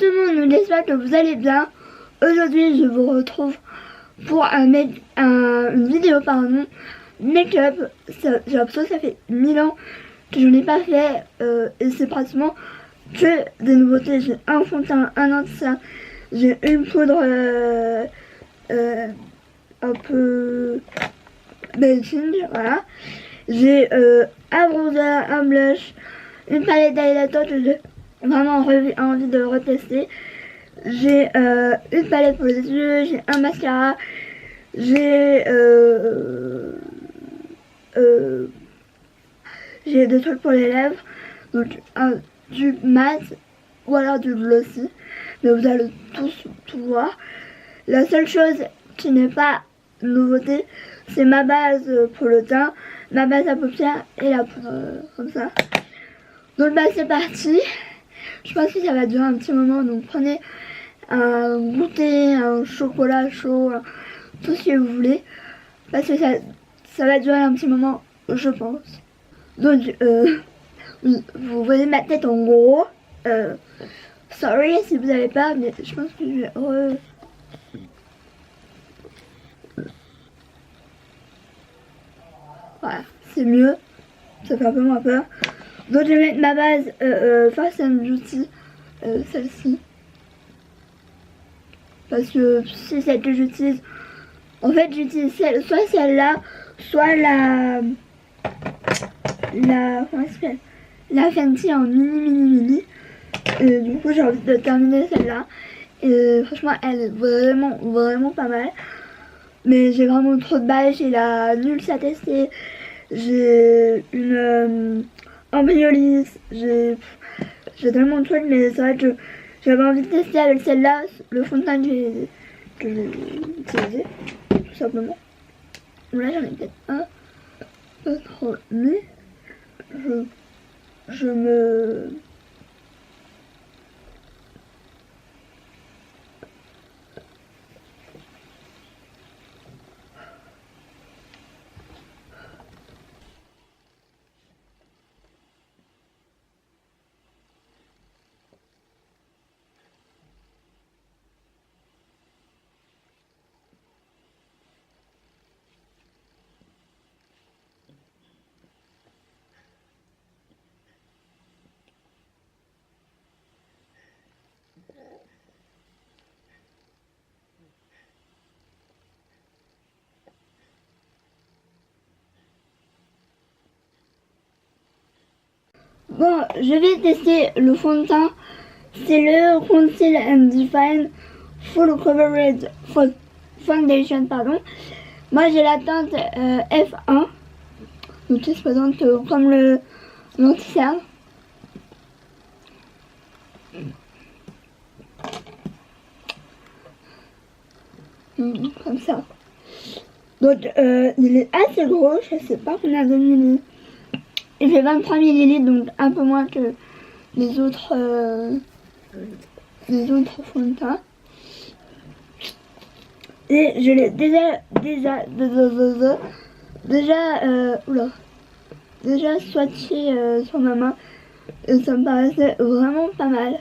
tout le monde, j'espère que vous allez bien. Aujourd'hui, je vous retrouve pour une vidéo make-up. J'ai l'impression que ça fait 1000 ans que je n'ai pas fait et c'est pratiquement que des nouveautés. J'ai un fond de teint, un anti-cerne, j'ai une poudre un peu baking, voilà. J'ai un bronzer, un blush, une palette d'highlighter que j'ai vraiment envie de retester. J'ai une palette pour les yeux, j'ai un mascara, j'ai des trucs pour les lèvres, donc du mat ou alors du glossy, mais vous allez tout voir. La seule chose qui n'est pas nouveauté, c'est ma base pour le teint, ma base à paupières et la poudre comme ça. Donc bah c'est parti. Je pense que ça va durer un petit moment, donc prenez un goûter, un chocolat chaud, tout ce que vous voulez, parce que ça va durer un petit moment, je pense. Donc oui, vous voyez ma tête en gros. Sorry si vous n'avez pas, mais je pense que je vais voilà, c'est mieux, ça fait un peu moins peur. Donc je vais mettre ma base Fast and Beauty, celle-ci, parce que c'est celle que j'utilise. En fait j'utilise soit celle-là, soit la comment ça s'appelle, la Fenty en mini. Et du coup j'ai envie de terminer celle-là. Et franchement elle est vraiment pas mal. Mais j'ai vraiment trop de balles, j'ai la Nulx à tester, j'ai une Embryolisse, j'ai tellement de trucs, mais c'est vrai que j'avais envie de tester avec celle-là le fond de teint que j'ai utilisé, tout simplement. Là j'en ai peut-être un peu trop, mais je me... Bon, je vais tester le fond de teint. C'est le Conceal and Define Full Coverage Foundation, pardon. Moi j'ai la teinte F1, donc qui se présente comme l'anti-cerne. Comme ça. Donc il est assez gros, je sais pas combien de millilitres. Il fait 23 millilitres, donc un peu moins que les autres fonds de teint. Et je l'ai déjà swatché sur ma main. Et ça me paraissait vraiment pas mal.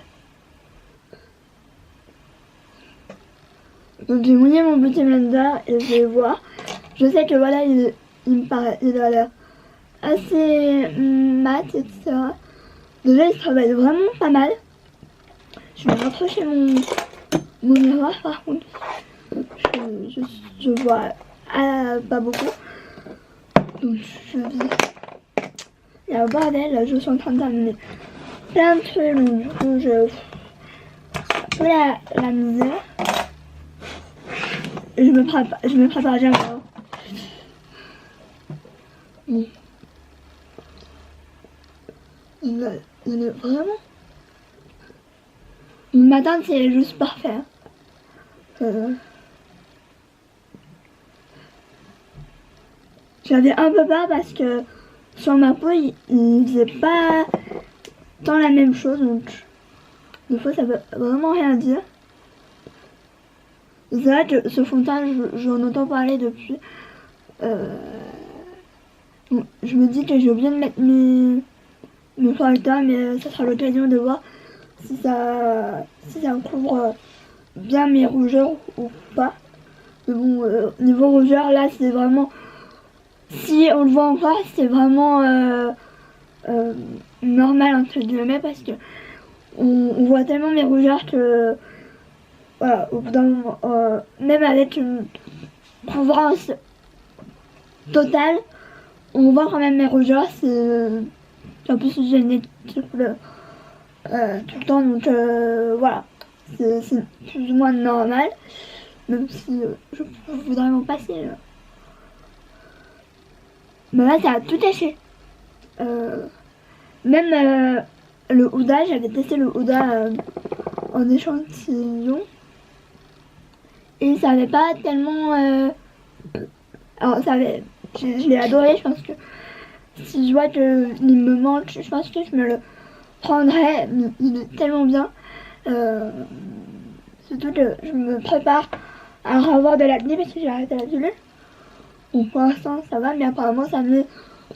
Donc j'ai mouillé mon beauty blender et je vais voir. Je sais que voilà, il a l'air assez mat, etc. Déjà il travaille vraiment pas mal. Je vais rapprocher mon miroir par contre. Je vois pas beaucoup. Donc je vais... Il y a un bordel, là je suis en train de terminer plein de trucs, donc du coup je... un peu la misère. Et je me prépare jamais. Bon. Il est vraiment... Ma teinte c'est juste parfait. J'avais un peu peur parce que sur ma peau il faisait pas tant la même chose, donc des fois ça veut vraiment rien dire. C'est vrai que ce fond de teint j'en entends parler depuis. Je me dis que j'ai oublié de mettre mes correcteurs, mais ça sera l'occasion de voir si ça couvre bien mes rougeurs ou pas. Mais bon, niveau rougeur, là, c'est vraiment... Si on le voit encore, c'est vraiment normal, entre guillemets, parce que on voit tellement mes rougeurs que... Voilà, au bout d'un moment, même avec une couvrance totale, on voit quand même mes rougeurs. En plus, j'ai une équipe tout le temps, donc voilà. C'est plus ou moins normal, même si je voudrais m'en passer. Mais là, ça a tout caché. Même le Houda, j'avais testé le Houda en échantillon. Et ça avait pas tellement... alors, je l'ai adoré, je pense que si je vois qu'il me manque, je pense que je me le prendrais. Il est tellement bien. Surtout que je me prépare à revoir de l'acné parce que j'ai arrêté la pilule. Donc pour l'instant ça va, mais apparemment ça met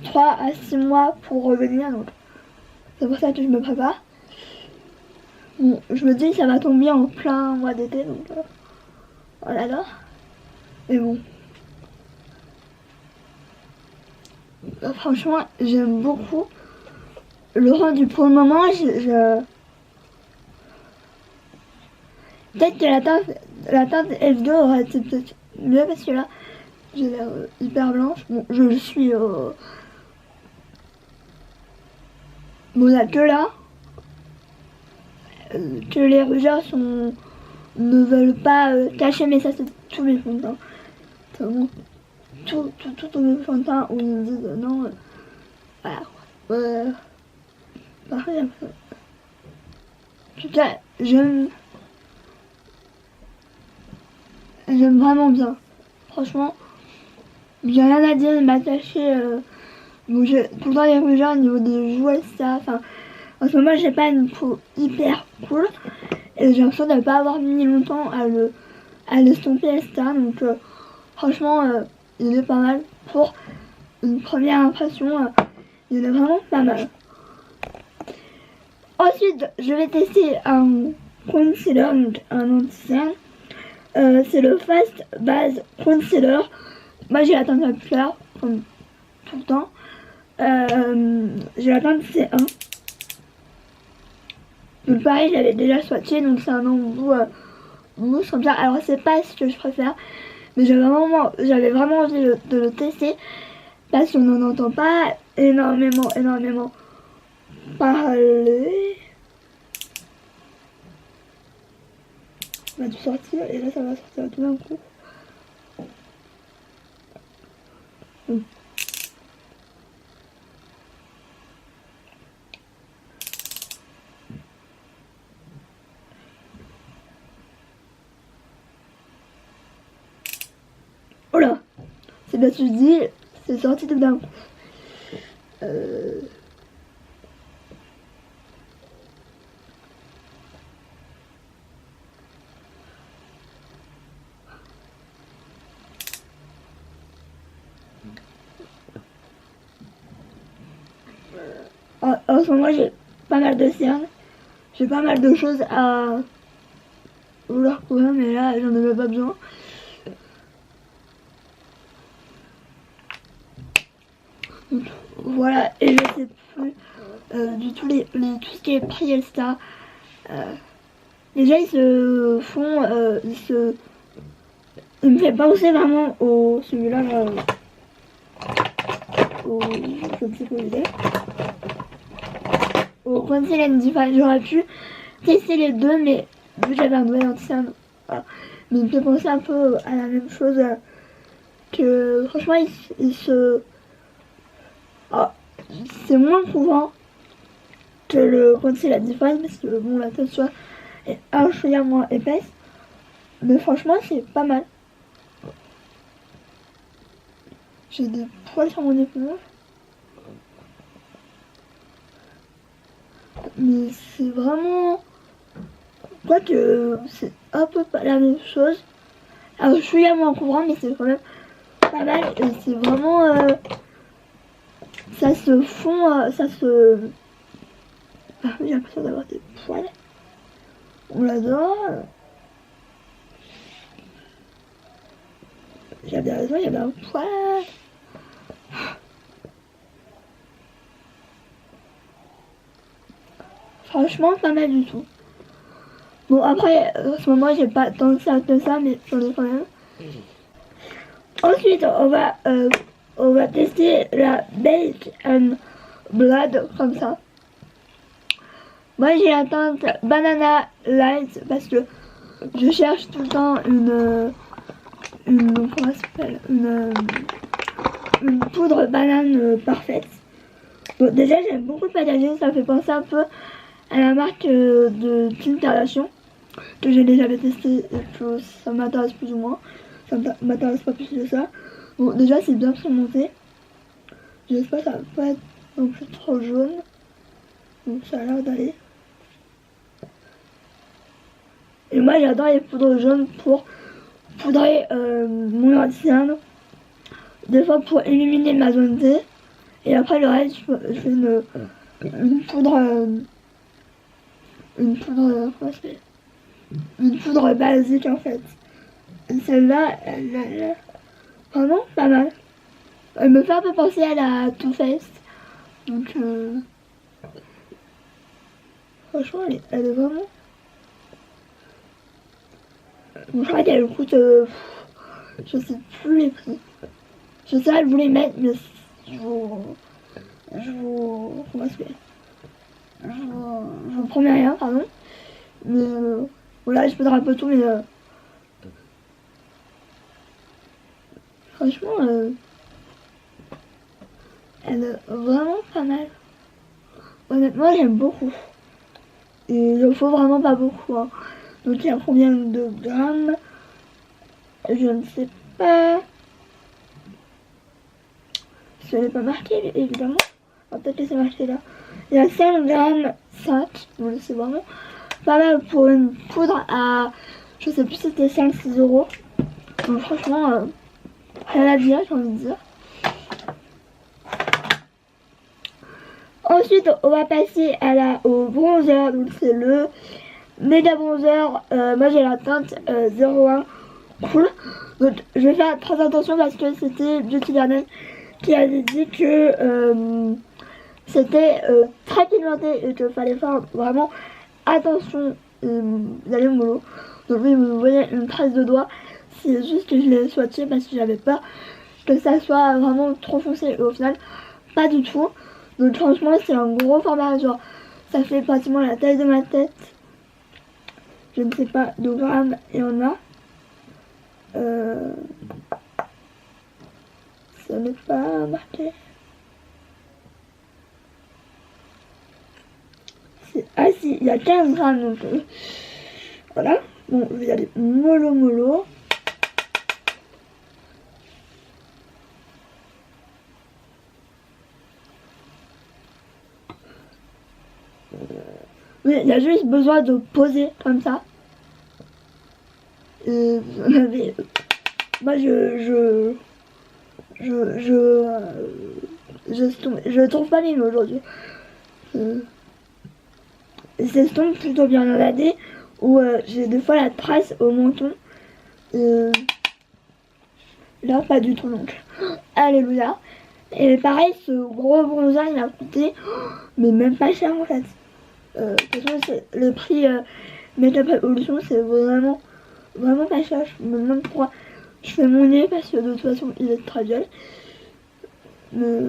3 à 6 mois pour revenir, donc c'est pour ça que je me prépare. Bon, je me dis que ça va tomber en plein mois d'été, donc on adore. Mais bon. Franchement, j'aime beaucoup le rendu. Pour le moment, peut-être que la teinte F2 aurait été peut-être mieux parce que là, j'ai l'air hyper blanche. Bon, je le suis. Bon, là, que là, que les rougeurs ne veulent pas cacher, mais ça, c'est tous mes fonds de teint. C'est vraiment tous mes fonds de teint où ils me disent non. Voilà. Parfait. En tout cas, j'aime vraiment bien. Franchement, j'ai rien à dire, il m'a caché. Bon, tout le temps les rougeurs au niveau des jouets, ça. Enfin, en ce moment, j'ai pas une peau hyper cool. Et j'ai l'impression de ne pas avoir mis longtemps à l'estomper, etc. Donc, franchement, il est pas mal. Pour une première impression, il est vraiment pas mal. Ensuite, je vais tester un concealer, donc un anti-cerne. C'est le Fast Base Concealer. Moi, j'ai la teinte la plus claire, comme tout le temps. J'ai la teinte C1. Donc pareil, je l'avais déjà swatché, donc c'est un embout mousse comme ça. Alors c'est pas ce que je préfère, mais j'avais vraiment envie de le tester parce qu'on n'en entend pas énormément parler. On va tout sortir et là ça va sortir tout d'un coup. Oh là, c'est bien ce que je dis, c'est sorti tout d'un coup. En ce moment, j'ai pas mal de cernes, j'ai pas mal de choses à vouloir couvrir, mais là, j'en avais pas besoin. Donc, voilà, et je sais plus du tout tout ce qui est prix, etc. Déjà, ils se font, il me fait penser vraiment au celui-là, je ne sais pas où il est. Au Conceal & Define, j'aurais pu tester les deux, mais vu que j'avais un doigt anti-cerne, voilà. Mais il me fait penser un peu à la même chose que, franchement, c'est moins courant que le Conceal & Define parce que bon, la texture est un chouïa moins épaisse, mais franchement, c'est pas mal. J'ai des poils sur mon épaule. Mais c'est vraiment... Quoique c'est un peu pas la même chose. Alors je suis à moins couvrant, mais c'est quand même pas mal. Et c'est vraiment... ça se fond... ça se... j'ai l'impression d'avoir des poils. On l'adore. J'avais raison, il y avait un poil. Franchement, pas mal du tout. Bon, après, en ce moment, j'ai pas tant que ça, mais j'en ai quand même. Ensuite, on va tester la Bake and Blood comme ça. Moi, j'ai la teinte Banana Light parce que je cherche tout le temps comment ça s'appelle, une poudre banane parfaite. Bon, déjà, j'aime beaucoup le packaging, ça me fait penser un peu à la marque de Kim Kardashian que j'ai déjà testé et que ça m'intéresse plus ou moins. Ça m'intéresse pas plus que ça. Bon, déjà, c'est bien surmonté. J'espère que ça va pas être non plus trop jaune. Donc, ça a l'air d'aller. Et moi, j'adore les poudres jaunes pour poudrer mon interne. Des fois pour éliminer ma zone T. Et après, le reste, je fais une poudre. Une poudre basique en fait. Et celle-là, elle a vraiment pas mal. Elle me fait un peu penser à la Too Faced. Donc, franchement, elle est vraiment. Bon, je crois qu'elle coûte. Je sais plus les prix. Je sais, elle voulait mettre, mais je vous. Comment ça s'appelle? Je vous promets rien, pardon. Mais voilà, je peux dire un peu tout, mais franchement, elle est vraiment pas mal. Honnêtement, j'aime beaucoup. Et il en faut vraiment pas beaucoup. Hein. Donc, il y a combien de grammes? Je ne sais pas. Ce n'est pas marqué, évidemment. Peut-être que c'est marqué là. Il y a 5 grammes 5. Donc, c'est vraiment pas mal pour une poudre à. Je sais plus si c'était 5-6 euros. Donc, franchement, rien à dire, j'ai envie de dire. Ensuite, on va passer au bronzer. Donc, c'est le méga bronzer. Moi, j'ai la teinte 01 Cool. Donc, je vais faire très attention parce que c'était Beauty Garden qui avait dit que c'était très pigmenté et qu'il fallait faire vraiment attention d'aller mollo. Donc, oui, vous voyez une trace de doigt. C'est juste que je l'ai swatché parce que j'avais peur que ça soit vraiment trop foncé. Et au final, pas du tout. Donc franchement, c'est un gros format. Genre, ça fait pratiquement la taille de ma tête. Je ne sais pas de grammes il y en a. Ça n'est pas marqué. Ah si, il y a 15 grammes. Donc voilà. Bon, je vais y aller mollo. Mais il y a juste besoin de poser comme ça. Vous en avez. Moi je trouve pas les mots aujourd'hui. C'est plutôt bien dans la D où j'ai des fois la trace au menton. Là pas du tout donc. Alléluia. Et pareil, ce gros bronzer il a coûté mais même pas cher en fait. De toute façon, le prix Makeup Revolution, c'est vraiment pas cher. Je me demande pourquoi je fais mon nez parce que de toute façon, il est très violet. Mais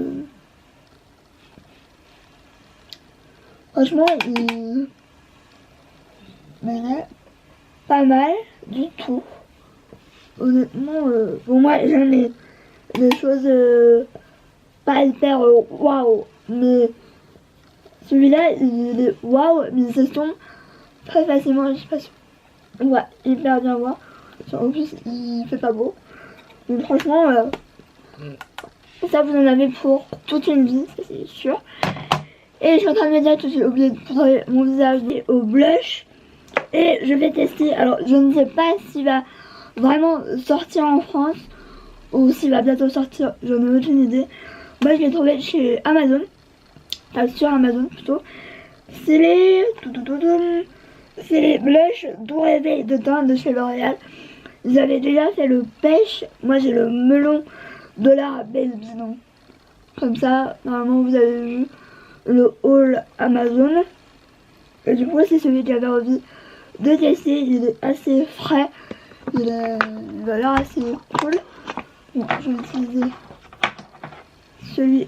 franchement, il est pas mal du tout. Honnêtement, pour moi, j'aime les choses pas hyper waouh, mais celui-là, il est waouh, mais il s'estompe très facilement. Je sais pas si on va hyper bien voir. En plus, il fait pas beau. Donc franchement, ça vous en avez pour toute une vie, ça c'est sûr. Et je suis en train de me dire que j'ai oublié de poudrer mon visage au blush. Et je vais tester. Alors, je ne sais pas s'il va vraiment sortir en France ou s'il va bientôt sortir. J'en ai aucune idée. Moi, je l'ai trouvé chez Amazon. Enfin, sur Amazon plutôt. C'est les c'est les blushs doux réveil de teint de chez L'Oréal. Ils avaient déjà fait le pêche. Moi j'ai le melon de la Baby. Donc comme ça, normalement vous avez vu le haul Amazon. Et du coup c'est celui que j'avais envie de tester. Il est assez frais. Il a l'air assez cool. Bon, je vais utiliser celui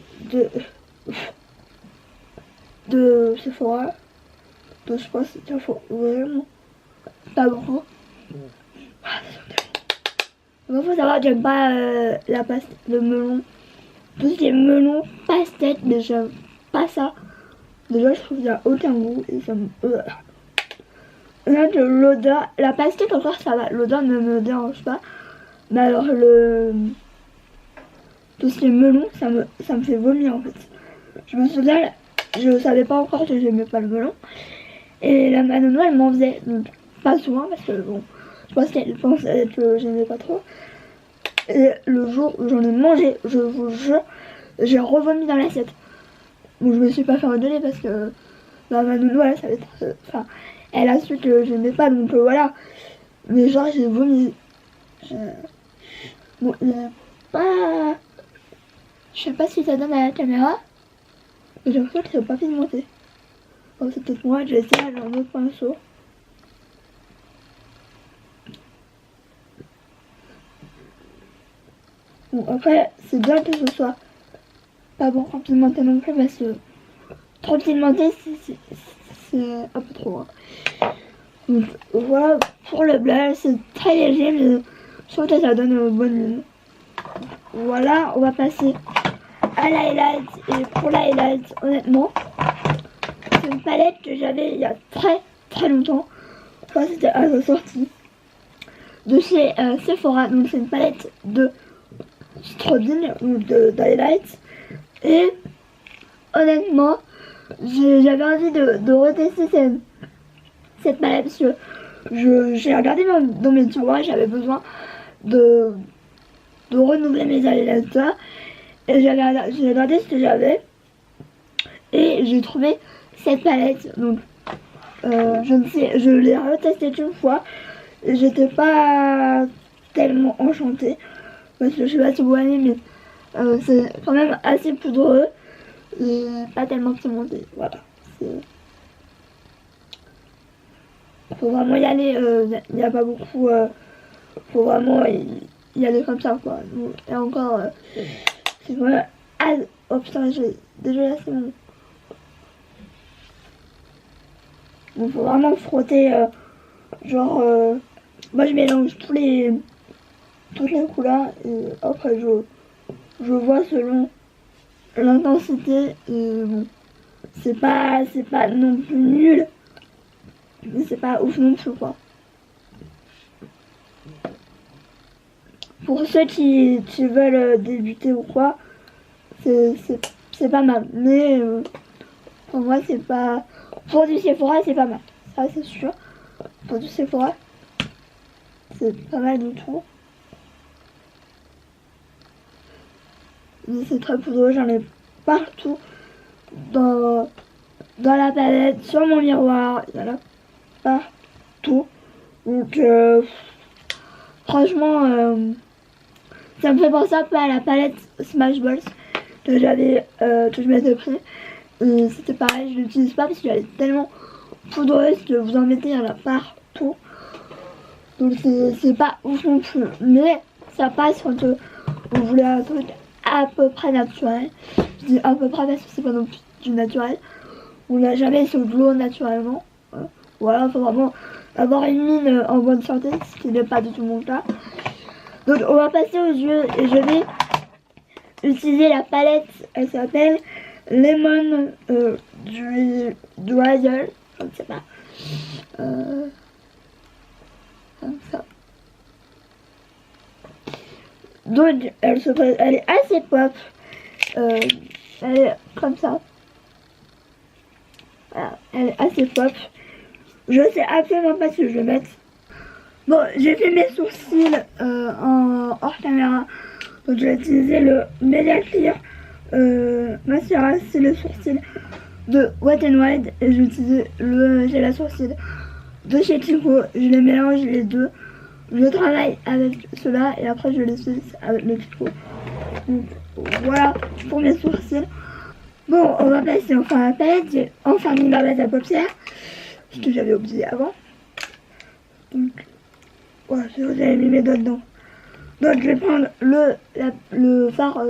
de Sephora. Donc je pense qu'il faut vraiment pas beaucoup. Il faut savoir que j'aime pas la pastèque, le melon. Tout ce qui est melon, pastèque, mais j'aime pas ça. Déjà je trouve qu'il n'y a aucun goût et ça me... Là de l'odeur, la pastèque encore ça va, l'odeur ne me dérange pas. Mais alors tout ce qui est melon, ça me fait vomir en fait. Je me souviens, je savais pas encore que j'aimais pas le melon. Et la Manono elle m'en faisait, donc pas souvent parce que bon, je pense qu'elle pensait que j'aimais pas trop. Et le jour où j'en ai mangé, je vous jure, j'ai revomi dans l'assiette. Donc je me suis pas fait engueuler parce que la Manono elle savait, enfin, elle a su que j'aimais pas, donc voilà. Mais genre j'ai vomi. Bon, il y a pas... Je sais pas si ça donne à la caméra, mais j'ai l'impression que c'est pas pigmenté. Oh, c'est peut-être moi, je vais essayer avec un autre pinceau. Bon, après, c'est bien que ce soit pas beaucoup pigmenté non plus, parce que trop pigmenté, c'est un peu trop. Hein. Donc, voilà, pour le blush, c'est très léger, mais je trouve que ça donne une bonne ligne. Voilà, on va passer à l'highlight. Et pour l'highlight, honnêtement, c'est une palette que j'avais il y a très longtemps. Je crois que c'était à sa sortie. De chez Sephora. Donc c'est une palette de strobing, donc d'highlight. Et honnêtement, j'avais envie de retester cette palette parce que j'ai regardé dans mes tiroirs, j'avais besoin de renouveler mes highlighters. Et j'ai regardé ce que j'avais. Et j'ai trouvé cette palette. Donc je ne sais, je l'ai retestée une fois. Et j'étais pas tellement enchantée. Parce que je sais pas si vous voyez, mais c'est quand même assez poudreux. Et pas tellement pigmenté. Voilà. Faut vraiment y aller. Il n'y a pas beaucoup. Faut vraiment y aller comme ça, quoi. Et encore. C'est vraiment. Ah, oh putain, déjà là, c'est bon. Il faut vraiment frotter, genre, moi je mélange toutes les couleurs et après je vois selon l'intensité et bon, c'est pas non plus nul, mais c'est pas ouf non plus quoi. Pour ceux qui veulent débuter ou quoi, c'est pas mal, mais pour moi c'est pas... Pour du Sephora c'est pas mal, ça c'est sûr. Pour du Sephora c'est pas mal du tout. Mais c'est très poudreux, j'en ai partout dans la palette, sur mon miroir, il y en a partout. Donc franchement ça me fait penser un peu à la palette Smashballs que je m'étais pris. C'était pareil, je l'utilise pas parce qu'elle est tellement poudreuse que vous en mettez, il y en a partout. Donc c'est pas ouf non plus, mais ça passe quand vous voulez un truc à peu près naturel. Je dis à peu près parce que c'est pas non plus du naturel. On n'a jamais ce glow naturellement. Voilà, il faut vraiment avoir une mine en bonne santé, ce qui n'est pas du tout mon cas. Donc on va passer aux yeux et je vais utiliser la palette, elle s'appelle Lemon Dryer, je ne sais pas. Comme ça. Donc elle est assez pop. Elle est comme ça. Voilà, elle est assez pop. Je sais absolument pas ce que je vais mettre. Bon, j'ai fait mes sourcils en hors caméra. Donc je vais utiliser le Media Clear Mascara, c'est le sourcil de Wet n Wild. Et je vais utiliser le gel à sourcils de chez Tico, je les mélange les deux. Je travaille avec cela et après je les fixe avec le Tico. Donc voilà pour mes sourcils. Bon, on va passer enfin à la palette. J'ai enfin mis ma base à paupières, ce que j'avais oublié avant. Donc voilà, j'avais mis mes doigts dedans. Donc je vais prendre le fard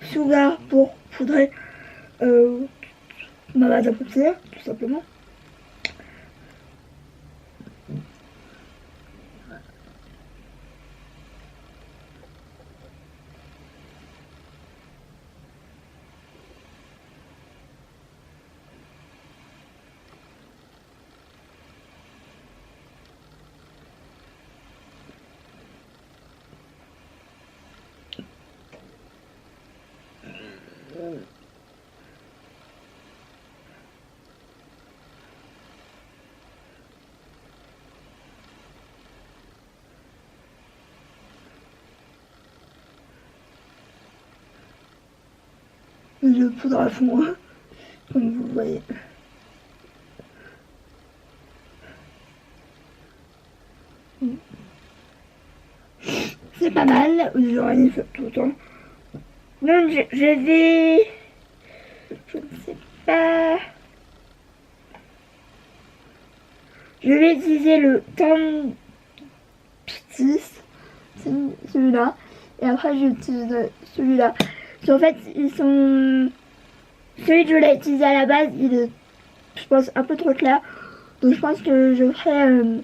Sugar pour poudrer ma base à paupières, tout simplement. Je poudre à fond, comme vous voyez. C'est pas mal, j'organise tout le temps. Donc je vais... Je ne sais pas... Je vais utiliser le Tom Pitis, c'est celui-là. Et après j'utilise celui-là. En fait, ils sont... Celui que je l'ai utilisé à la base, il est, je pense, un peu trop clair. Donc je pense que je ferai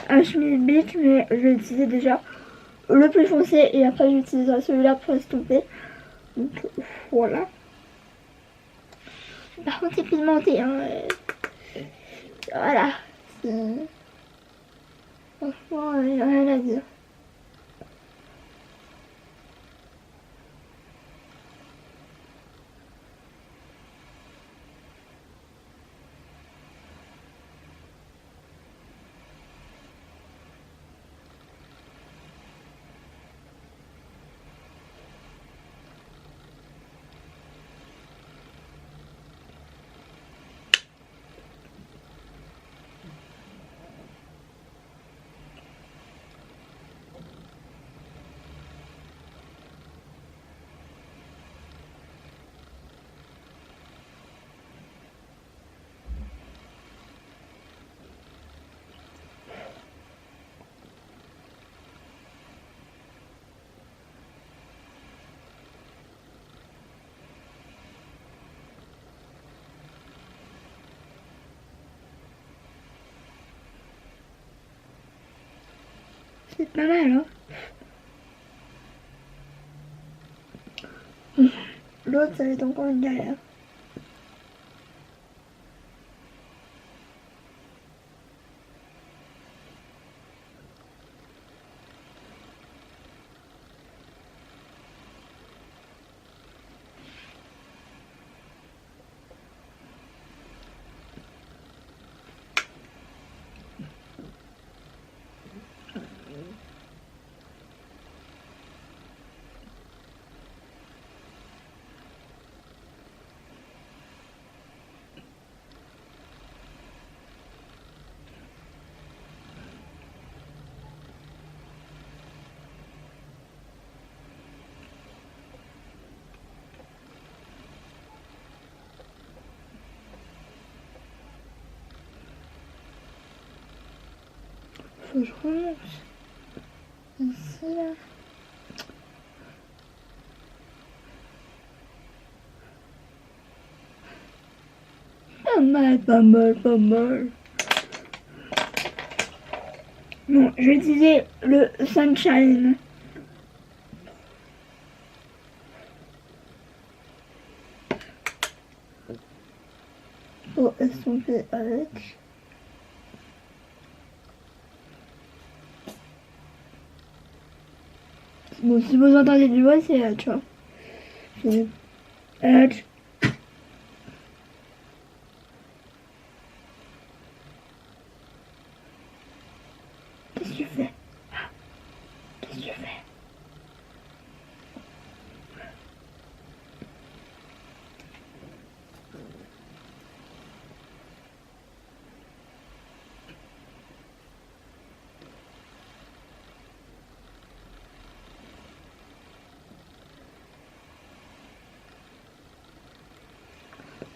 un Schmilblick, mais je vais utiliser déjà le plus foncé et après j'utiliserai celui-là pour estomper. Donc voilà. Par contre c'est pigmenté, hein. Voilà. Franchement, il n'y a rien à dire. C'est pas mal, hein. L'autre, ça va être encore une galère. Faut que je remonte. Ici, là. Pas mal, pas mal, pas mal. Bon, je vais utiliser le Sunshine. Pour estomper avec. Bon, si vous entendez du bruit, c'est tu vois. C'est Qu'est-ce que tu fais? Qu'est-ce que tu fais?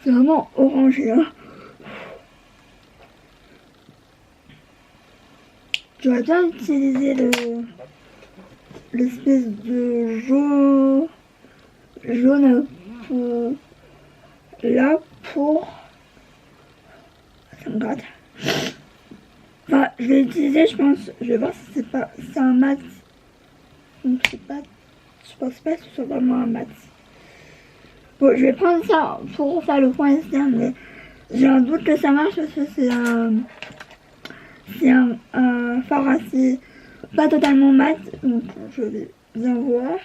C'est vraiment orangé, hein. J'aurais bien utilisé l'espèce de jaune un peu là pour... Ça me gratte. Enfin, je vais utiliser, je pense. Je vais voir si c'est un mat. Donc je pense pas que ce soit vraiment un mat. Bon, je vais prendre ça pour faire le point externe, mais j'ai un doute que ça marche parce que c'est un fard assez pas totalement mat, donc je vais bien voir.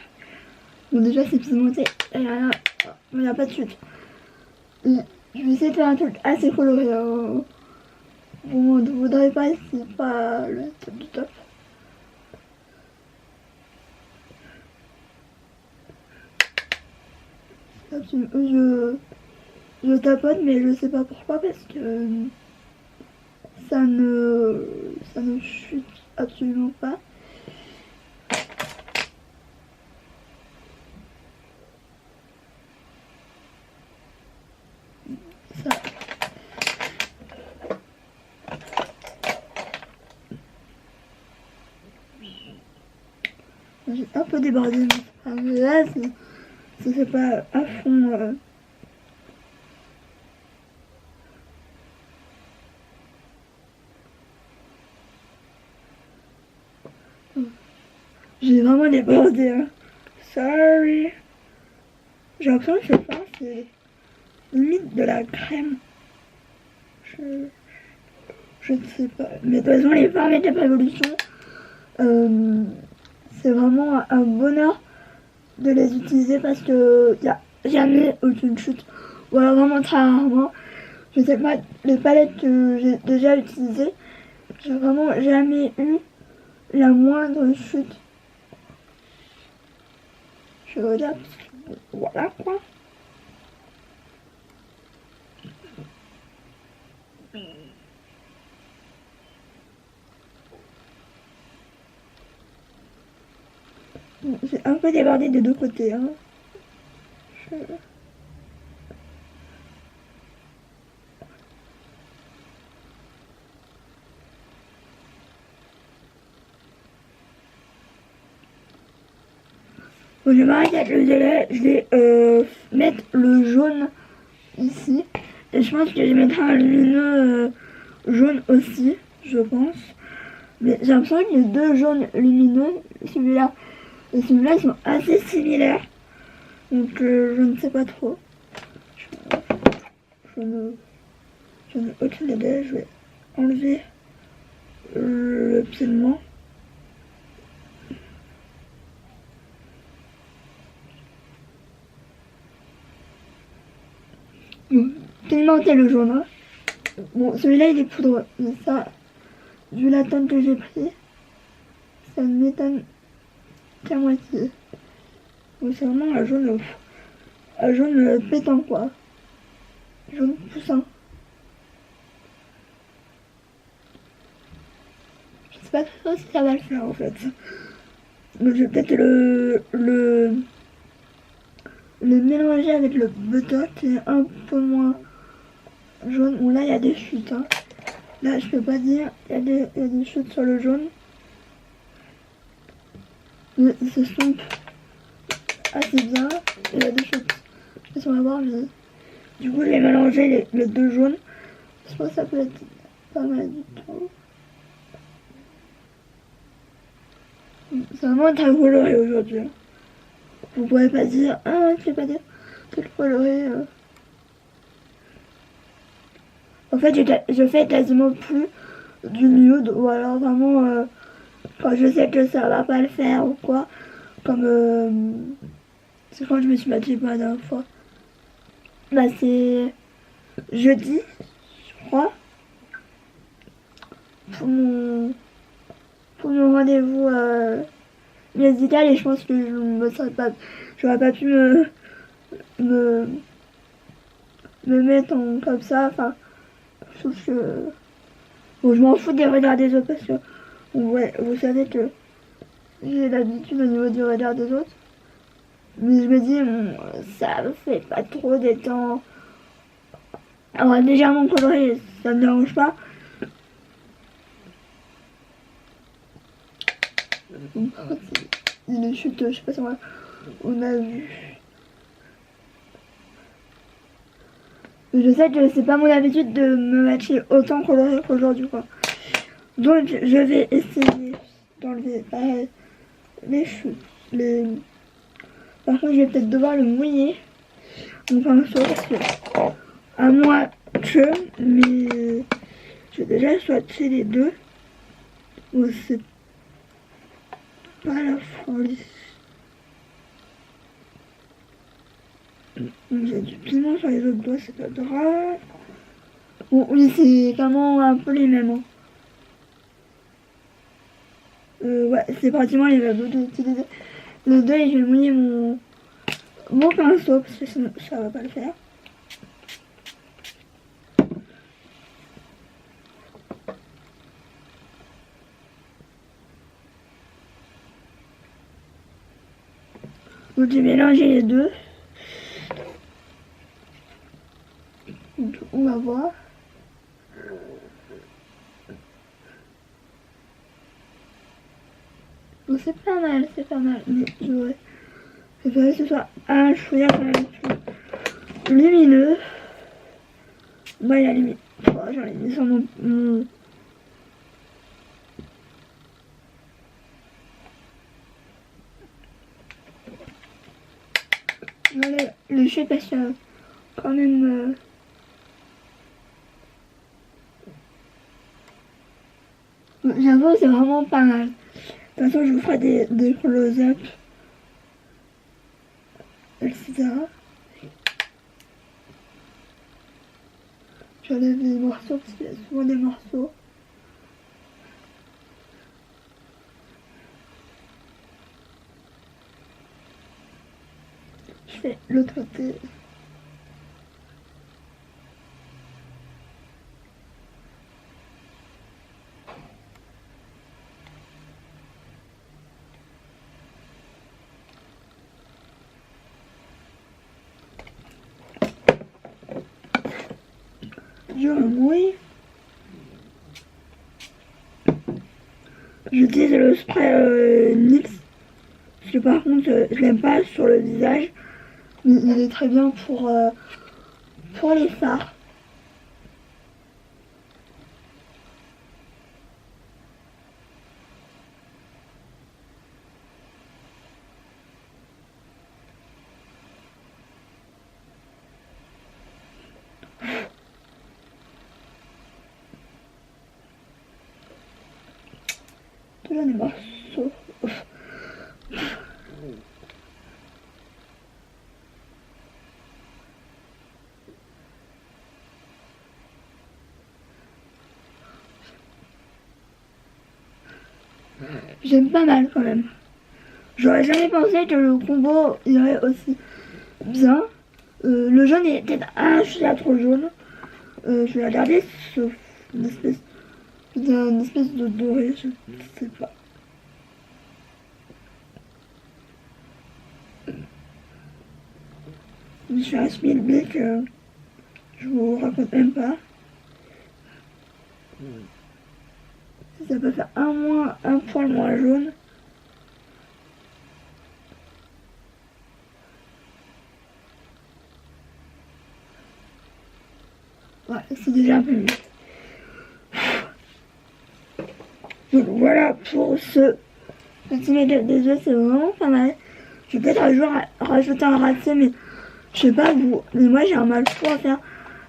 Bon, déjà c'est pigmenté et là, il n'y a pas de chute. Je vais essayer de faire un truc assez coloré. Bon, ne voudrais pas, c'est pas le top du top. Je tapote, mais je sais pas pourquoi parce que ça ne chute absolument pas. Ça. J'ai un peu débordé, mais là, ça fait pas à fond. J'ai vraiment débordé, hein. Sorry. J'ai l'impression que c'est limite de la crème. Je ne sais pas. Mais de toute façon, les paramètres de révolution, c'est vraiment un bonheur de les utiliser parce que il n'y a jamais aucune chute. Ou alors vraiment très rarement. Je sais pas, les palettes que j'ai déjà utilisées, j'ai vraiment jamais eu la moindre chute. Je regarde, voilà quoi. J'ai un peu débordé des deux côtés, hein. Bon, je vais m'arrêter avec le délai, je vais mettre le jaune ici. Et je pense que je mettrai un lumineux jaune aussi, je pense. Mais j'ai l'impression que les deux jaunes lumineux, celui-là et celui-là, sont assez similaires. Donc je ne sais pas trop. Je n'ai aucune idée. Je vais enlever le pigment. Bon, pigmenter le jaune. Hein. Bon, celui-là il est poudreux. Mais ça, vu la teinte que j'ai pris, ça ne m'étonne qu'à moitié. Donc c'est vraiment un jaune pétant quoi. Jaune poussin. Je sais pas trop si ça va le faire en fait. Donc je vais peut-être le mélanger avec le butter qui est un peu moins jaune. Bon là il y a des chutes. Hein. Là je peux pas dire, il y a des chutes sur le jaune. Mais ils se stompent assez bien. Il y a des chutes. Je sais pas si on va voir, mais du coup je vais mélanger les deux jaunes. Je pense que ça peut être pas mal du tout. C'est vraiment très coloré aujourd'hui. Vous pourrez pas dire, ah, je sais pas dire, très coloré. En fait, je fais quasiment plus du nude, ou alors vraiment, quand je sais que ça va pas le faire ou quoi, comme, c'est quand je me suis maquillée pour la dernière fois. Bah, c'est jeudi, je crois, pour mon rendez-vous médical, et je pense que je me serais pas, j'aurais pas pu me mettre comme ça, enfin, je trouve que, bon, je m'en fous des regards des autres parce que, ouais, vous savez que j'ai l'habitude au niveau du regard des autres, mais je me dis, ça me fait pas trop des temps Alors légèrement coloré, ça me dérange pas. Il est chuteux, je sais pas si on a vu. Je sais que c'est pas mon habitude de me matcher autant coloré qu'aujourd'hui quoi. Donc je vais essayer d'enlever les chutes. Par contre je vais peut-être devoir le mouiller. Mon pinceau parce que à moi que mais j'ai déjà swatché les deux. Oh, c'est pas la folie. J'ai du piment sur les autres doigts, c'est pas grave. Bon, oui, c'est vraiment un peu les mêmes. Hein. Ouais, c'est pratiquement les mêmes. Donc, utiliser le deux et je vais mouiller mon pinceau parce que sinon ça va pas le faire. Donc j'ai mélangé les deux. Donc, on va voir. Bon, c'est pas mal, mais j'aurais préféré que ce soit un chouïa quand même plus lumineux. Moi, il a limite. Oh, j'en ai mis sur mon... J'enlève le chute parce que quand même... J'avoue, c'est vraiment pas mal. De toute façon, je vous ferai des close-up, etc. J'enlève les morceaux parce qu'il y a souvent des morceaux. Je fais l'autre côté. Je remouille. J'utilise le spray NYX. Parce que par contre, je l'aime pas sur le visage. Mais il est très bien pour les fards. Toujours des morceaux. J'aime pas mal quand même. J'aurais jamais pensé que le combo irait aussi bien. Le jaune est peut-être un chouïa trop jaune. Je vais regarder sauf une espèce de doré, je sais pas. Je suis un Smilblick, je vous raconte même pas. Si ça peut faire un poil moins jaune. Ouais, c'est déjà un peu mieux. Donc voilà pour ce petit make-up des yeux, c'est vraiment pas mal. Je vais peut-être rajouter un ratil, mais je sais pas vous, mais moi j'ai un mal fou à faire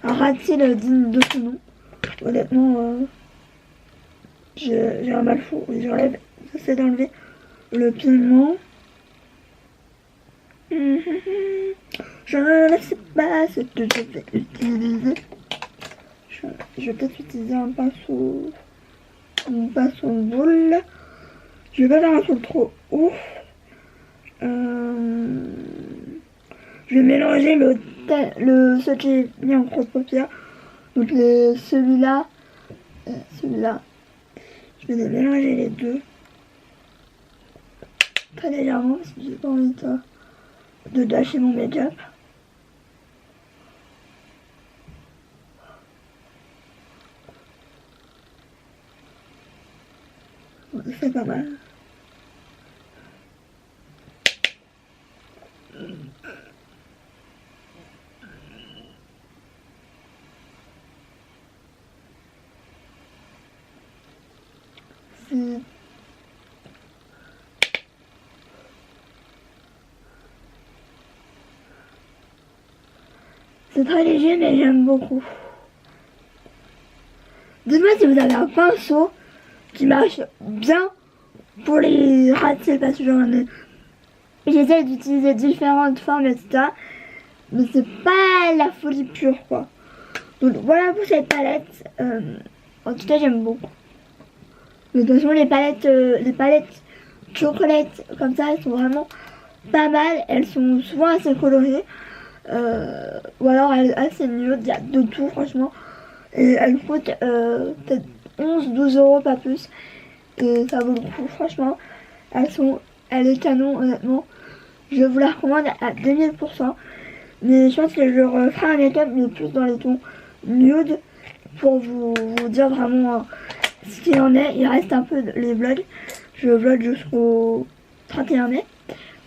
un ratil digne de ce nom. Honnêtement, j'ai un mal fou. J'enlève, j'essaie d'enlever le pigment. Je ne sais pas ce que je vais utiliser. Je vais peut-être utiliser un pinceau boule. Je vais pas faire un truc trop ouf. Je vais mélanger ce que j'ai mis en crosse-paupière. Donc celui-là. Je vais les mélanger les deux. Très légèrement parce que j'ai pas envie de lâcher mon make-up. C'est pas mal. C'est très léger mais j'aime beaucoup. Dites-moi si vous avez un pinceau qui marche bien pour les rater parce que j'essaie d'utiliser différentes formes etc. Mais c'est pas la folie pure quoi. Donc voilà pour cette palette. En tout cas j'aime beaucoup. Mais de toute façon les palettes chocolate comme ça elles sont vraiment pas mal. Elles sont souvent assez colorées. Ou alors assez nude. Il y a de tout franchement. Et elles coûtent peut-être 11-12 euros pas plus. Et ça vaut le coup franchement. Elle est canon honnêtement. Je vous la recommande à 2000%. Mais je pense que je referai un make-up mais plus dans les tons nude pour vous dire vraiment ce qu'il en est. Il reste un peu les vlogs. Je vlog jusqu'au 31 mai.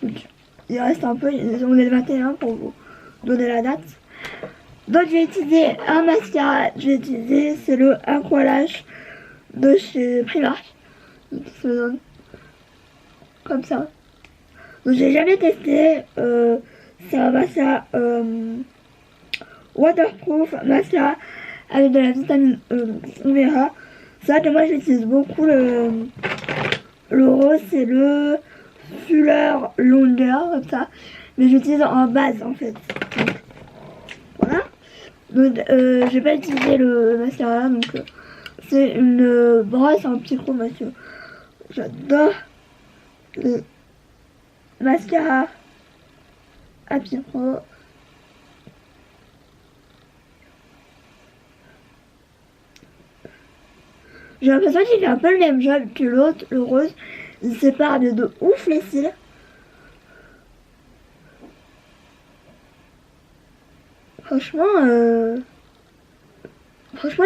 Donc il reste un peu. On est le 21 pour vous donner la date. Donc je vais utiliser un mascara. Je vais utiliser c'est le Aqualash de chez Primark. Donc il se donne comme ça. Donc j'ai jamais testé. C'est un mascara waterproof mascara avec de la vitamine E. On verra. C'est vrai que moi j'utilise beaucoup le rose, c'est le Fuller longueur comme ça. Mais j'utilise en base en fait. Donc, voilà. Donc je vais pas utiliser le mascara. Donc c'est une brosse en petit chrome parce que j'adore les mascaras à petit chrome. J'ai l'impression qu'il fait un peu le même job que l'autre, le rose. Il sépare de ouf les cils. Franchement,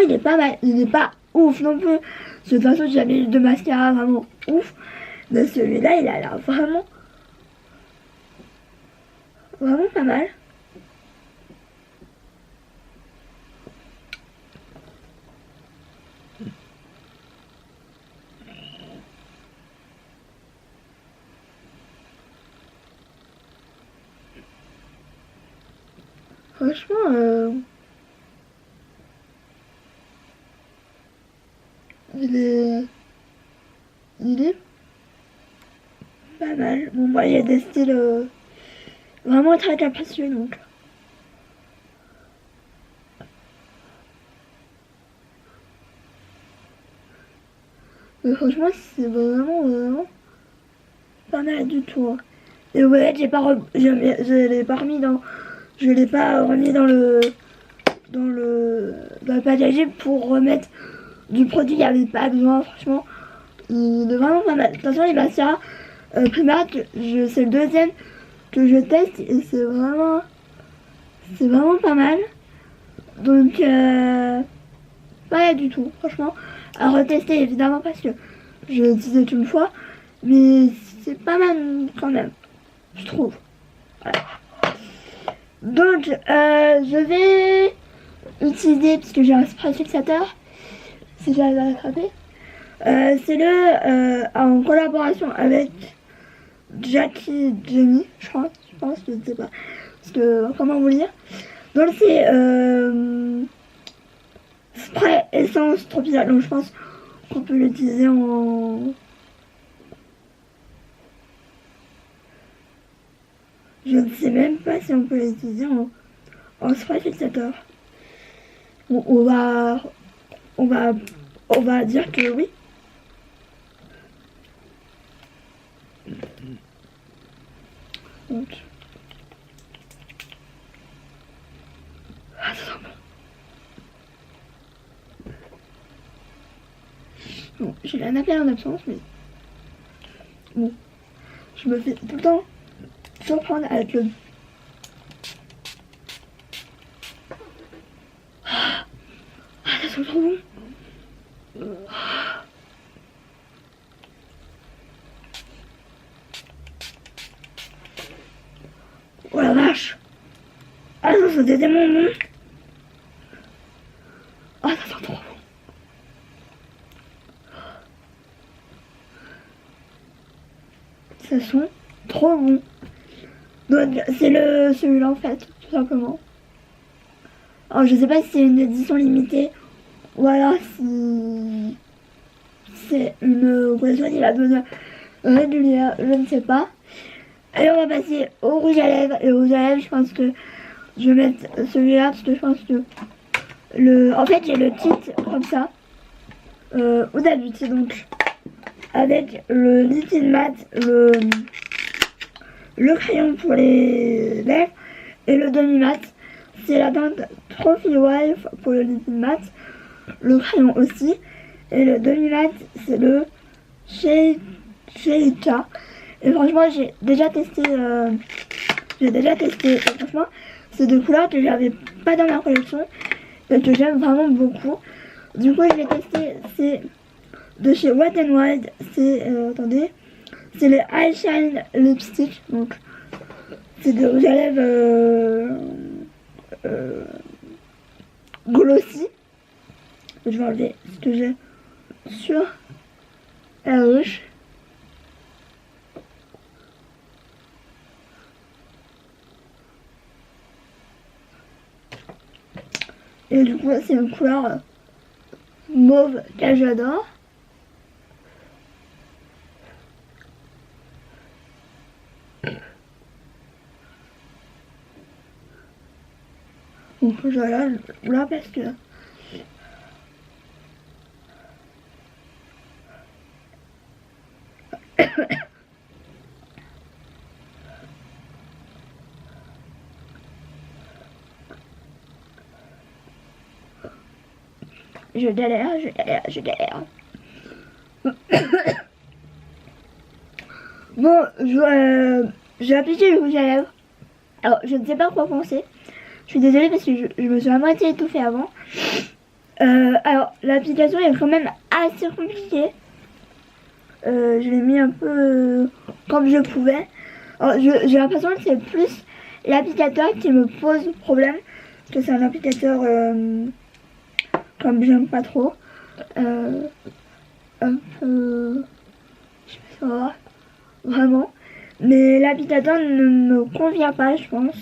il est pas mal. Il n'est pas ouf non plus. De toute façon, j'ai jamais eu de mascara vraiment ouf. Mais celui-là, il a l'air vraiment pas mal. Franchement, il est pas mal. Bon, moi, il y a des styles vraiment très capricieux, donc. Mais franchement, c'est vraiment pas mal du tout. Hein. Et ouais, je l'ai pas remis dans, je l'ai pas remis dans le packaging pour remettre du produit. Il n'y avait pas besoin, franchement. Il est vraiment pas mal. De toute façon, les mascaras Primark, c'est le deuxième que je teste et c'est vraiment pas mal. Donc, pas mal du tout, franchement. À retester évidemment parce que je l'ai utilisé qu'une fois, mais c'est pas mal quand même, je trouve. Voilà. Donc, je vais utiliser, puisque j'ai un spray fixateur, si j'arrive à l'attraper. C'est en collaboration avec Jackie Jenny, je pense, je ne sais pas. Parce que, comment vous le dire. Donc, c'est spray essence tropicale. Donc, je pense qu'on peut l'utiliser en. Je ne sais même pas si on peut l'utiliser en spray fixateur. On va dire que oui. Donc. Ah, ça sent bon. Bon, j'ai un appel en absence, mais. Bon. Je me fais tout le temps surprendre avec le. Ah, ça sent trop bon. des bonbons. Oh, ça sent trop bon. Ça sent trop bon. Donc c'est celui-là en fait, tout simplement. Alors je sais pas si c'est une édition limitée ou alors si c'est une collection qui va devenir régulière, je ne sais pas. Et on va passer au rouge à lèvres. Et au rouge à lèvres, je pense que je vais mettre celui-là parce que je pense que en fait j'ai le titre comme ça. Ou d'habitude donc avec le liquide mat, le crayon pour les lèvres et le demi-mat. C'est la teinte Trophy Wife pour le liquide mat, le crayon aussi. Et le demi-mat c'est le Sheika. Et franchement j'ai déjà testé et franchement c'est deux couleurs que j'avais pas dans ma collection et que j'aime vraiment beaucoup. Du coup je vais tester, c'est de chez Wet n Wild, c'est attendez, c'est les Eye Shine Lipstick, donc c'est des rouges à lèvres glossy. Je vais enlever ce que j'ai sur la gauche. Et du coup c'est une couleur mauve que j'adore. Donc voilà, là parce que je galère. Bon, j'ai appliqué le rouge à lèvres. Alors, je ne sais pas quoi penser. Je suis désolée parce que je me suis à moitié étouffée avant. Alors, l'application est quand même assez compliquée. Je l'ai mis un peu comme je pouvais. Alors, j'ai l'impression que c'est plus l'applicateur qui me pose problème. Parce que c'est un applicateur comme j'aime pas trop. Un peu... Je sais pas si on va voir. Vraiment. Mais l'applicateur ne me convient pas, je pense.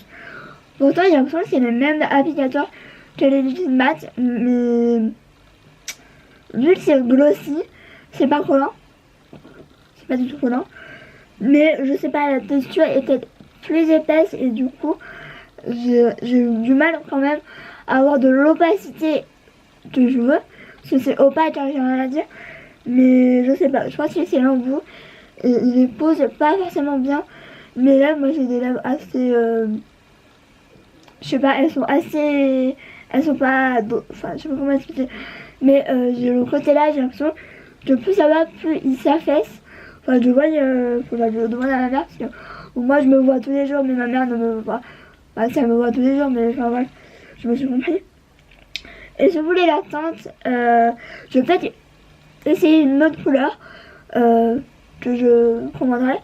Pourtant, j'ai l'impression que c'est le même applicateur que les liquides mat, mais vu que c'est glossy, c'est pas collant. C'est pas du tout collant. Mais je sais pas, la texture est peut-être plus épaisse et du coup, j'ai eu du mal quand même à avoir de l'opacité que je veux. Parce que c'est opaque, hein, j'ai rien à dire. Mais je sais pas, je pense que c'est l'embout. Et il les pose pas forcément bien. Mes lèvres, moi j'ai des lèvres assez... je sais pas, elles sont assez... Elles sont pas... Enfin, je sais pas comment expliquer. Mais j'ai le côté là, j'ai l'impression que plus ça va, plus il s'affaisse. Enfin, je vois, faudra que je le demande à ma mère. Parce que moi je me vois tous les jours, mais ma mère ne me voit pas. Bah, ça me voit tous les jours, mais enfin bref, je me suis compris. Et si vous voulez la teinte, je vais peut-être essayer une autre couleur que je commanderai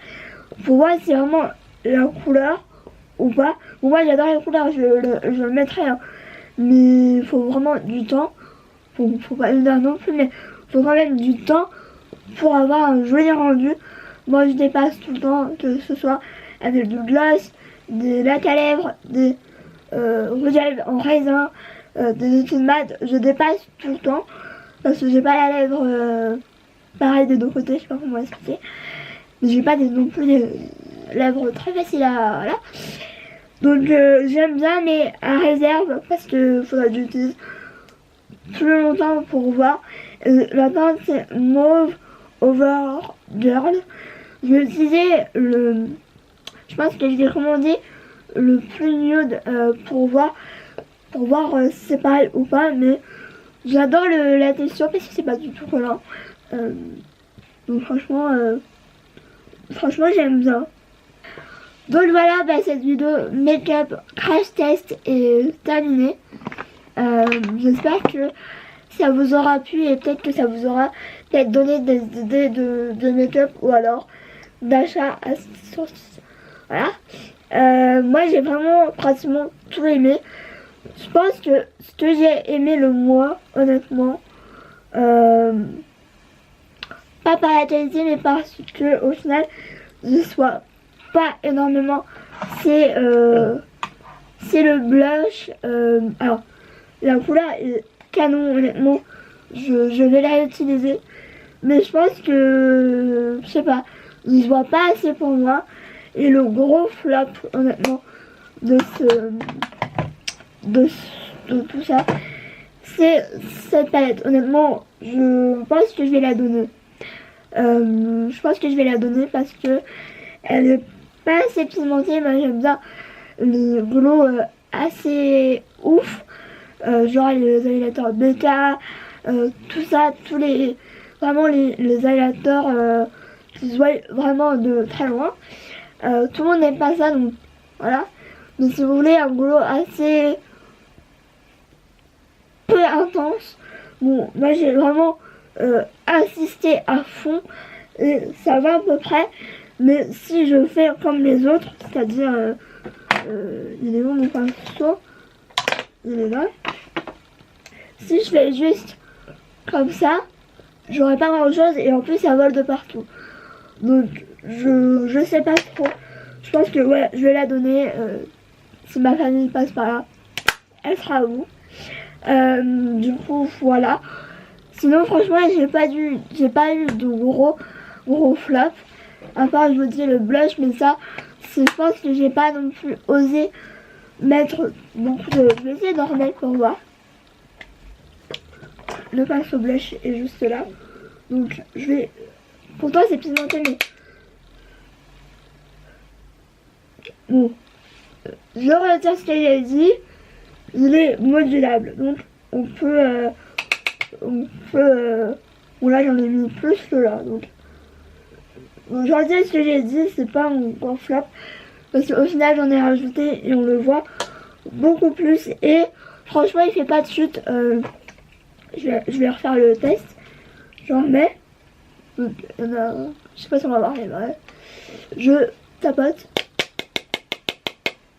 pour voir si c'est vraiment la couleur ou pas. Bon, moi j'adore les couleurs, je le mettrai, hein. Mais il faut vraiment du temps. Faut pas le dire non plus, mais il faut quand même du temps pour avoir un joli rendu. Moi je dépasse tout le temps, que ce soit avec du gloss, des lacs à lèvres, des rouges à lèvres en raisin, des études mat, je dépasse tout le temps parce que j'ai pas la lèvre pareil des deux côtés, je sais pas comment expliquer. Mais j'ai pas non plus des lèvres très faciles à... Voilà. Donc j'aime bien, mais à réserve parce que faudra que j'utilise plus longtemps pour voir. La teinte c'est Mauve Over Girl. Je vais utiliser le... Je pense que je vais commander le plus nude pour voir si c'est pareil ou pas. Mais j'adore la texture parce que c'est pas du tout collant. Donc franchement j'aime bien. Donc voilà, cette vidéo make-up crash test est terminée. J'espère que ça vous aura plu et peut-être que ça vous aura peut-être donné des idées de make-up ou alors d'achat à... Voilà. Moi j'ai vraiment pratiquement tout aimé. Je pense que ce que j'ai aimé le moins, honnêtement, pas par la qualité, mais parce que au final, je sois pas énormément. C'est le blush. Alors, la couleur est canon, honnêtement. Je vais la réutiliser. Mais je pense que, je sais pas, il se voit pas assez pour moi. Et le gros flop, honnêtement, de tout ça, c'est cette palette. Honnêtement, je pense que je vais la donner. Je pense que je vais la donner parce que elle est pas assez pigmentée. Moi, j'aime bien les glows assez ouf. Genre les highlighters bêta, tout ça, vraiment les highlighters qui se voient vraiment de très loin. Tout le monde n'aime pas ça, donc voilà. Mais si vous voulez un glow assez peu intense, bon, moi j'ai vraiment insisté à fond et ça va à peu près. Mais si je fais comme les autres, c'est-à-dire il est où mon pinceau? Il est là. Si je fais juste comme ça, j'aurai pas grand chose et en plus ça vole de partout. Donc je sais pas trop. Je pense que ouais, je vais la donner. Si ma famille passe par là, elle sera à vous. Du coup voilà. Sinon franchement j'ai pas eu de gros flop. À part je vous dis le blush, mais ça je pense que j'ai pas non plus osé mettre beaucoup de. Je vais essayer d'en remettre pour voir. Le pinceau blush est juste là. Donc je vais. Pour toi c'est pigmenté mais. Bon. Je retire ce qu'il a dit. Il est modulable. Donc on peut. Bon là j'en ai mis plus que là. Donc je retire ce que j'ai dit. C'est pas un gros flop. Parce qu'au final j'en ai rajouté et on le voit beaucoup plus. Et franchement il fait pas de chute. Je vais refaire le test. J'en mets. Donc, je sais pas si on va voir mais bref. Je tapote.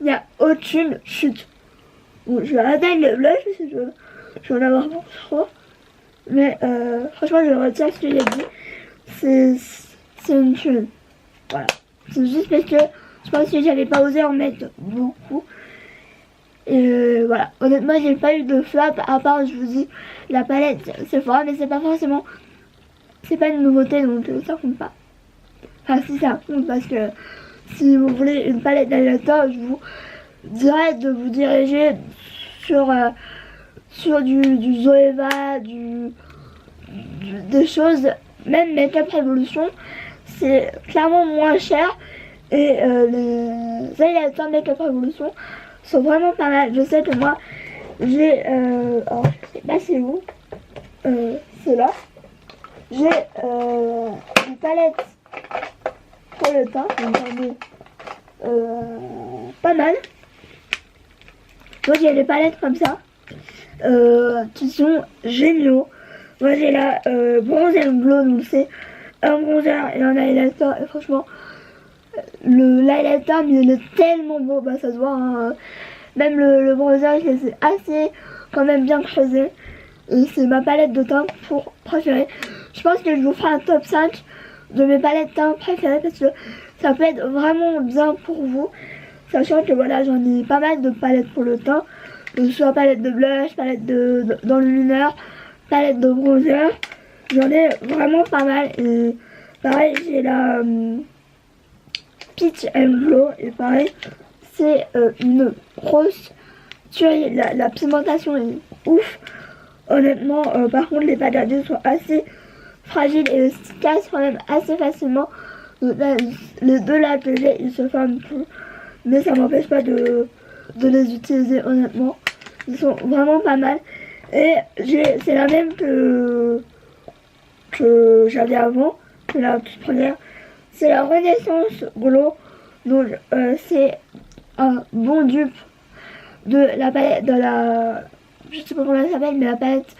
Il n'y a aucune chute. Bon, je vais arrêter le blush parce que je vais en avoir beaucoup trop. Mais franchement je retire ce que j'ai dit. C'est une chute. Voilà. C'est juste parce que je pense que j'avais pas osé en mettre beaucoup. Et voilà, honnêtement j'ai pas eu de flop à part je vous dis la palette c'est fort mais c'est pas forcément, c'est pas une nouveauté donc ça compte pas. Enfin si ça compte parce que si vous voulez une palette d'highlighter je vous dirais de vous diriger sur du Zoeva, des choses, même Makeup Revolution c'est clairement moins cher et les highlighters Makeup Revolution sont vraiment pas mal. Je sais que moi j'ai alors je sais pas c'est où, c'est là, j'ai une palette pour le teint donc pas mal. Donc il y a des palettes comme ça qui sont géniaux. Moi j'ai la bronze and glow, donc c'est un bronzer et un highlighter et franchement l'highlighter mais il est tellement beau, bah ça se voit hein. Même le bronzer je l'ai assez quand même bien creusé. C'est ma palette de teint pour préférée. Je pense que je vous ferai un top 5 de mes palettes de teint préférées parce que ça peut être vraiment bien pour vous. Sachant que voilà j'en ai pas mal de palettes pour le teint. Que ce soit palette de blush, palette d'enlumineur, palette de bronzer. J'en ai vraiment pas mal. Et pareil j'ai la Peach and Glow et pareil c'est une grosse tuerie. La pigmentation est ouf. Honnêtement, par contre les pagadiers sont assez fragiles et se cassent quand même assez facilement. Donc là, les deux là que j'ai ils se ferment tout. Mais ça m'empêche pas de les utiliser honnêtement. Ils sont vraiment pas mal. Et c'est la même que j'avais avant, que la toute première. C'est la Renaissance Glow. Donc c'est un bon dupe de la palette, je sais pas comment elle s'appelle, mais la palette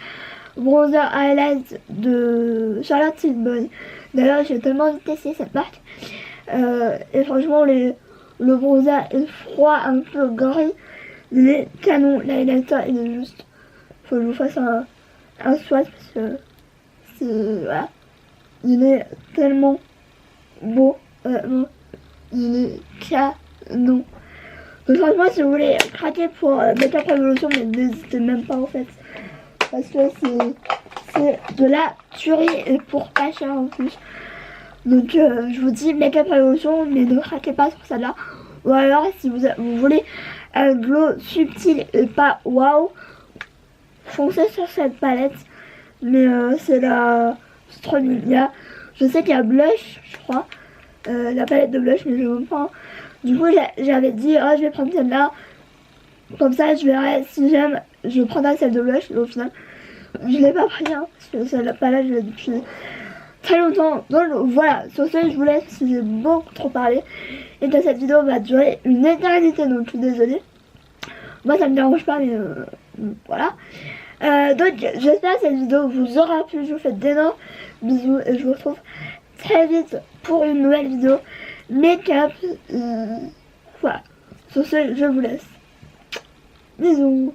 bronzer highlight de Charlotte Tilbury. D'ailleurs j'ai tellement envie de tester cette marque. Et franchement le bronzer est froid, un peu gris. Il est canon, l'highlighter, il est juste... Faut que je vous fasse un swatch parce que... Voilà. Il est tellement beau, il est canon. Donc franchement, si vous voulez craquer pour Makeup Revolution, mais n'hésitez même pas en fait. Parce que c'est de la tuerie et pour pas cher en plus. Donc je vous dis Makeup Revolution, mais ne craquez pas sur celle-là. Ou alors si vous voulez un glow subtil et pas waouh, foncez sur cette palette. Mais c'est la Strumilia. Je sais qu'il y a blush, je crois. La palette de blush, mais je ne pas. Du coup j'avais dit oh, je vais prendre celle-là. Comme ça je verrai si j'aime, je prendrai celle de blush. Mais au final je l'ai pas pris hein, parce que celle-là palette je l'ai depuis très longtemps. Donc voilà, sur ce je vous laisse parce que j'ai beaucoup trop parlé. Et que cette vidéo va durer une éternité, donc je suis désolée. Moi ça me dérange pas mais voilà. Donc j'espère que cette vidéo vous aura plu. Je vous fais d'énormes bisous et je vous retrouve très vite pour une nouvelle vidéo make-up. Voilà. Sur ce je vous laisse. Bisous.